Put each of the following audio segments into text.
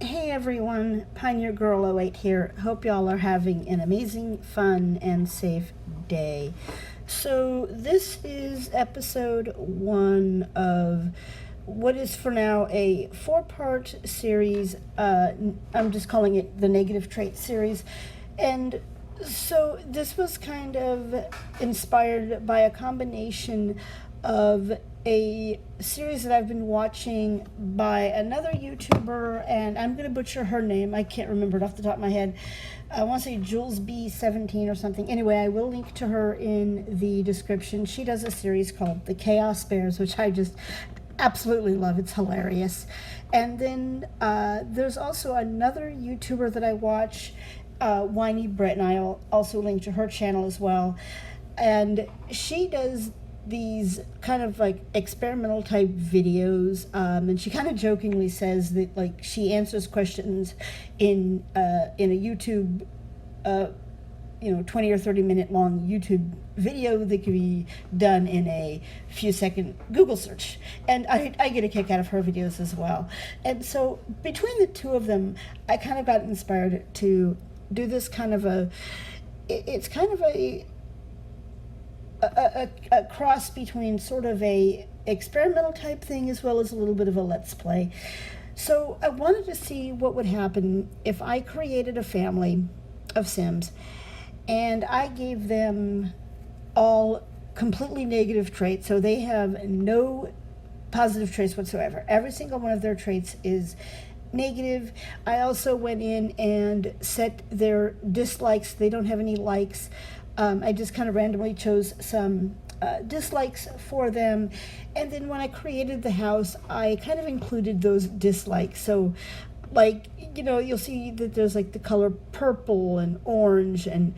Hey everyone, Pioneergirl08 here. Hope y'all are having an amazing, fun, and safe day. So this is episode 1 of what is for now a 4-part series. I'm just calling it the Negative Trait series. And so this was kind of inspired by a combination of a series that I've been watching by another YouTuber, and I'm going to butcher her name. I can't remember it off the top of my head. I want to say Jules B17 or something. Anyway, I will link to her in the description. She does a series called The Chaos Bears, which I just absolutely love. It's hilarious. And then there's also another YouTuber that I watch, Whiny Brit, and I'll also link to her channel as well. And she does these kind of like experimental type videos, and she kind of jokingly says that like she answers questions in a YouTube 20 or 30 minute long YouTube video that could be done in a few second Google search, and I get a kick out of her videos as well. And so between the two of them, I kind of got inspired to do this kind of it's kind of a cross between sort of a experimental type thing as well as a little bit of a let's play. So I wanted to see what would happen if I created a family of Sims and I gave them all completely negative traits, so they have no positive traits whatsoever. Every single one of their traits is negative. I also went in and set their dislikes. They don't have any likes. I just kind of randomly chose some dislikes for them, and then when I created the house, I kind of included those dislikes. So like, you'll see that there's like the color purple and orange and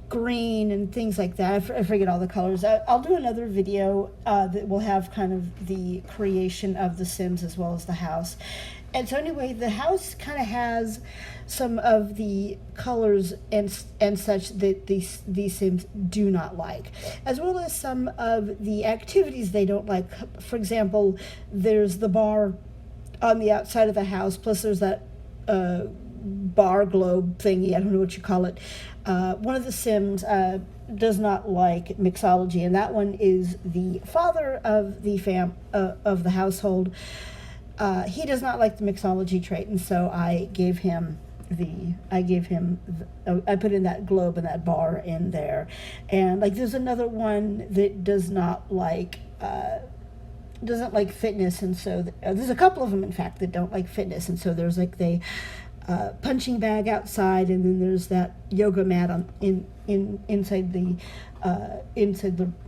green and things like that. I forget all the colors. I'll do another video that will have kind of the creation of the Sims as well as the house. And so anyway, the house kind of has some of the colors and such that these Sims do not like, as well as some of the activities they don't like. For example, there's the bar on the outside of the house, plus there's that bar globe thingy, I don't know what you call it. One of the Sims does not like mixology, and that one is the father of the household. He does not like the mixology trait, and so I put in that globe and that bar in there. And like there's another one that doesn't like fitness, and so there's a couple of them in fact that don't like fitness, and so there's like the punching bag outside, and then there's that yoga mat inside the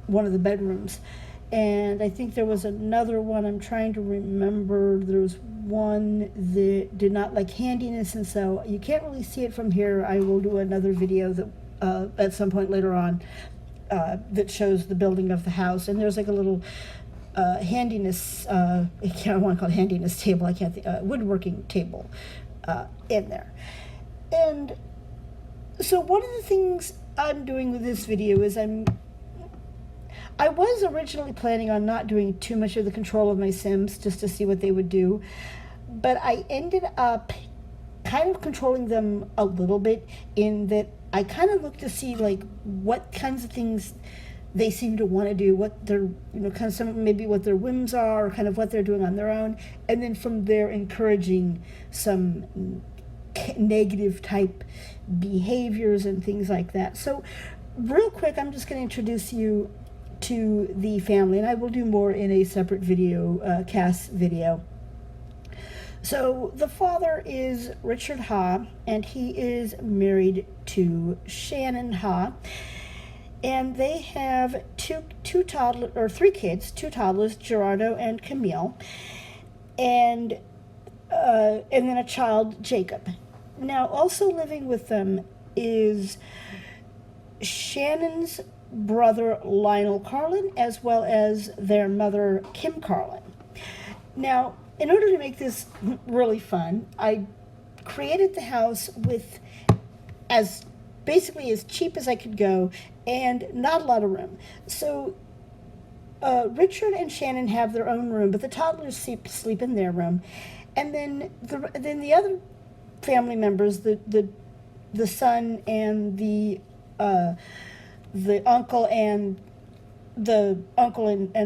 one of the bedrooms. And I think there was another one, I'm trying to remember, there was one that did not like handiness, and so you can't really see it from here. I will do another video that at some point later on that shows the building of the house, and there's like a little handiness, I don't want to call it handiness table, I can't think, woodworking table in there. And so one of the things I'm doing with this video is I was originally planning on not doing too much of the control of my Sims just to see what they would do, but I ended up kind of controlling them a little bit, in that I kind of looked to see like what kinds of things they seem to want to do, what their, kind of some, maybe what their whims are, or kind of what they're doing on their own, and then from there encouraging some negative type behaviors and things like that. So real quick, I'm just going to introduce you to the family, and I will do more in a separate video, cast video. So the father is Richard Ha, and he is married to Shannon Ha, and they have three kids, two toddlers, Gerardo and Camille, and then a child, Jacob. Now also living with them is Shannon's brother Lionel Carlin, as well as their mother Kim Carlin. Now, in order to make this really fun, I created the house with basically as cheap as I could go and not a lot of room. So Richard and Shannon have their own room, but the toddlers sleep in their room, and then the other family members, the son and the uncle and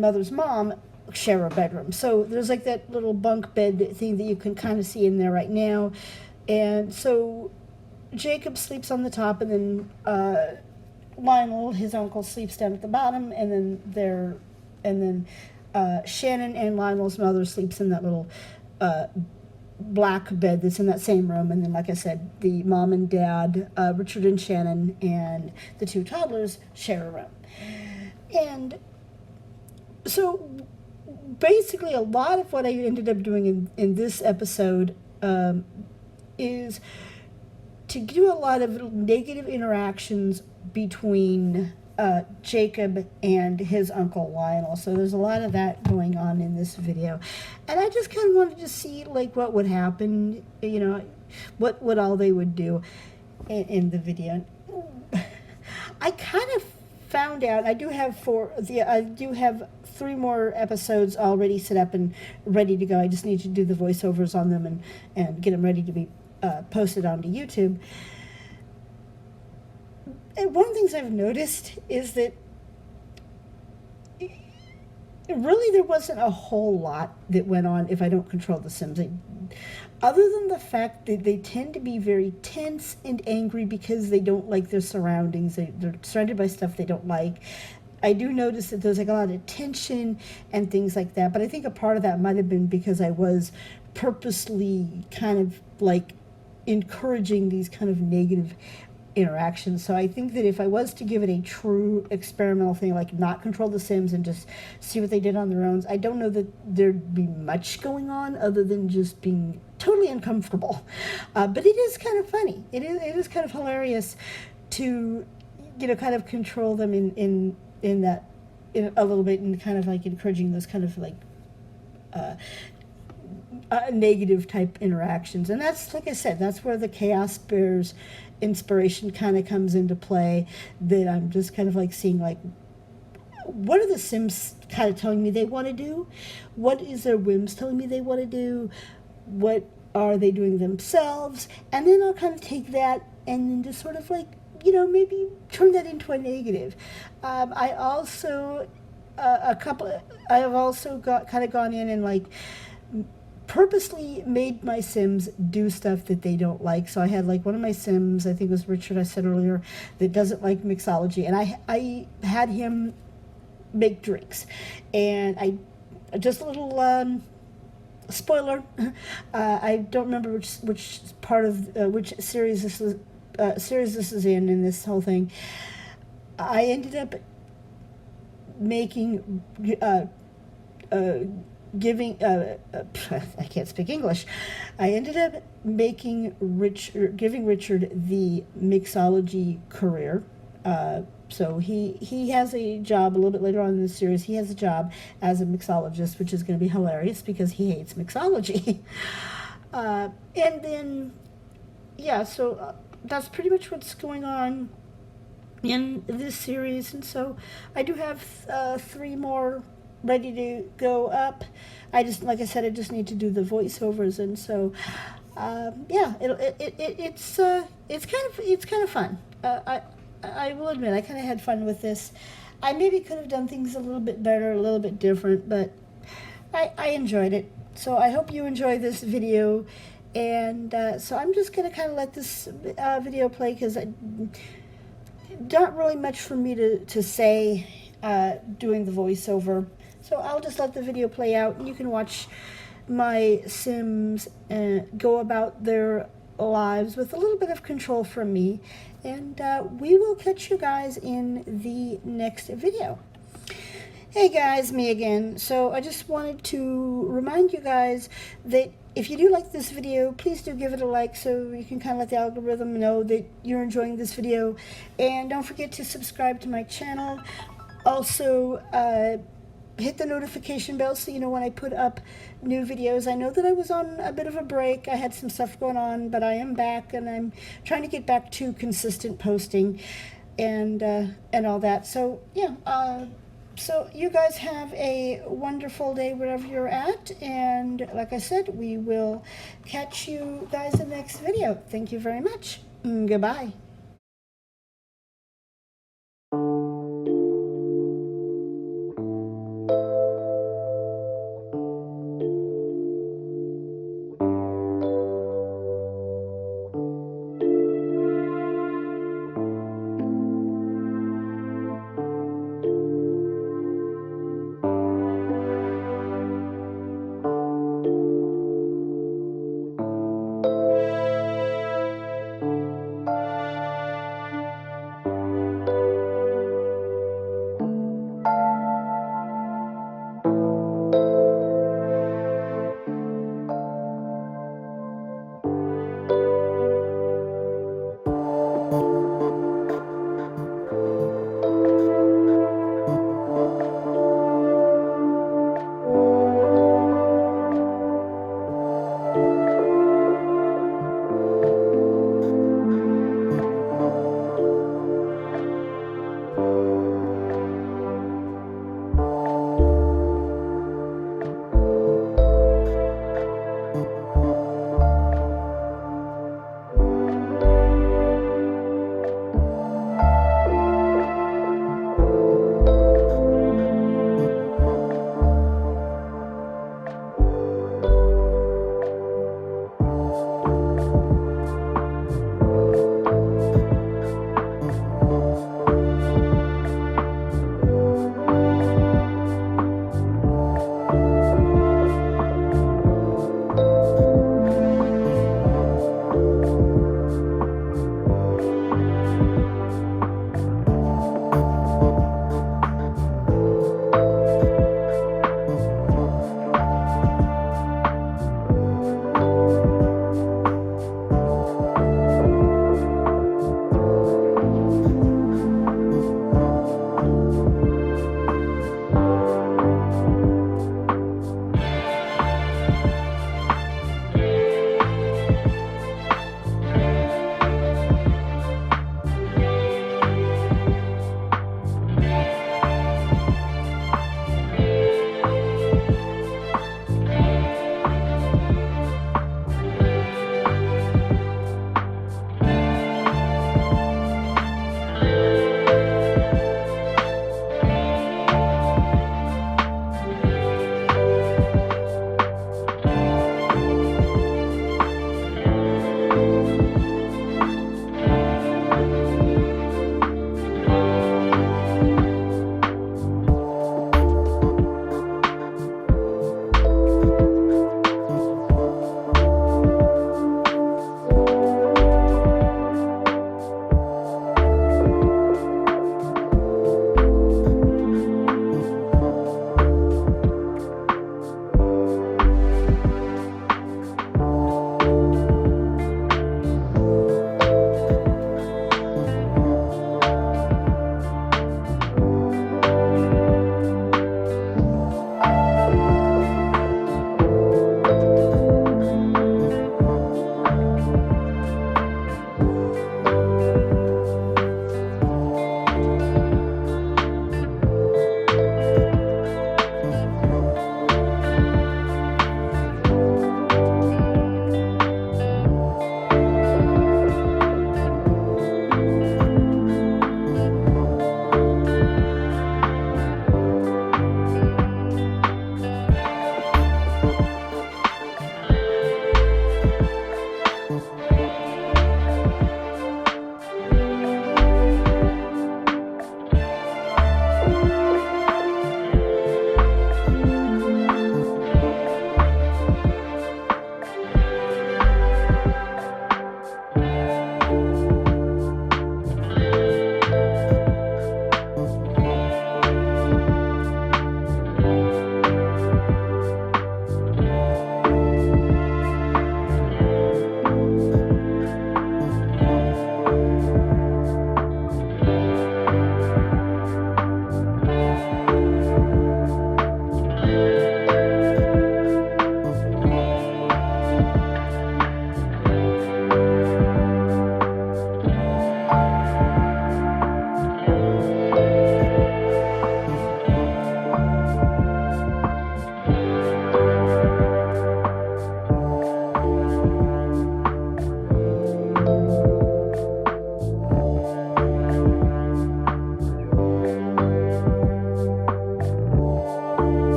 mother's mom share a bedroom. So there's like that little bunk bed thing that you can kind of see in there right now, and so Jacob sleeps on the top, and then Lionel, his uncle, sleeps down at the bottom, and then Shannon and Lionel's mother sleeps in that little black bed that's in that same room. And then, like I said, the mom and dad, Richard and Shannon, and the two toddlers share a room. And so basically a lot of what I ended up doing in this episode is to do a lot of negative interactions between Jacob and his uncle Lionel. So there's a lot of that going on in this video, and I just kind of wanted to see like what would happen, you know, what all they would do in the video. I kind of found out I do have 3 more episodes already set up and ready to go. I just need to do the voiceovers on them and get them ready to be posted onto YouTube. And one of the things I've noticed is that really there wasn't a whole lot that went on if I don't control the Sims. Other than the fact that they tend to be very tense and angry because they don't like their surroundings. They're surrounded by stuff they don't like. I do notice that there's like a lot of tension and things like that, but I think a part of that might have been because I was purposely kind of like encouraging these kind of negative interactions. So I think that if I was to give it a true experimental thing, like not control the Sims and just see what they did on their own, I don't know that there'd be much going on other than just being totally uncomfortable. But it is kind of funny. It is kind of hilarious to, you know, kind of control them in that a little bit, and kind of like encouraging those kind of like negative type interactions. And that's, like I said, that's where the Chaos Bears inspiration kind of comes into play, that I'm just kind of like seeing like, what are the Sims kind of telling me they want to do? What is their whims telling me they want to do? What are they doing themselves? And then I'll kind of take that and then just sort of like, you know, maybe turn that into a negative. I have also gone in and like purposely made my Sims do stuff that they don't like. So I had like one of my Sims, I think it was Richard, I said earlier, that doesn't like mixology, and I had him make drinks, and I just a little spoiler, I don't remember which part of which series this is in this whole thing. I ended up making I can't speak English. I ended up giving Richard the mixology career. So he has a job a little bit later on in the series. He has a job as a mixologist, which is going to be hilarious because he hates mixology. And then, yeah, so that's pretty much what's going on in this series. And so I do have 3 more ready to go up. Like I said, I just need to do the voiceovers, and so yeah, it's kind of fun. I will admit I kind of had fun with this. I maybe could have done things a little bit better, a little bit different, but I enjoyed it. So I hope you enjoy this video, and so I'm just gonna kind of let this video play because not really much for me to say doing the voiceover. So I'll just let the video play out, and you can watch my Sims go about their lives with a little bit of control from me. And we will catch you guys in the next video. Hey guys, me again. So I just wanted to remind you guys that if you do like this video, please do give it a like so you can kind of let the algorithm know that you're enjoying this video. And don't forget to subscribe to my channel. Also, hit the notification bell so you know when I put up new videos. I know that I was on a bit of a break. I had some stuff going on, but I am back, and I'm trying to get back to consistent posting and all that. So yeah, So you guys have a wonderful day wherever you're at, and like I said, we will catch you guys in the next video. Thank you very much. Goodbye.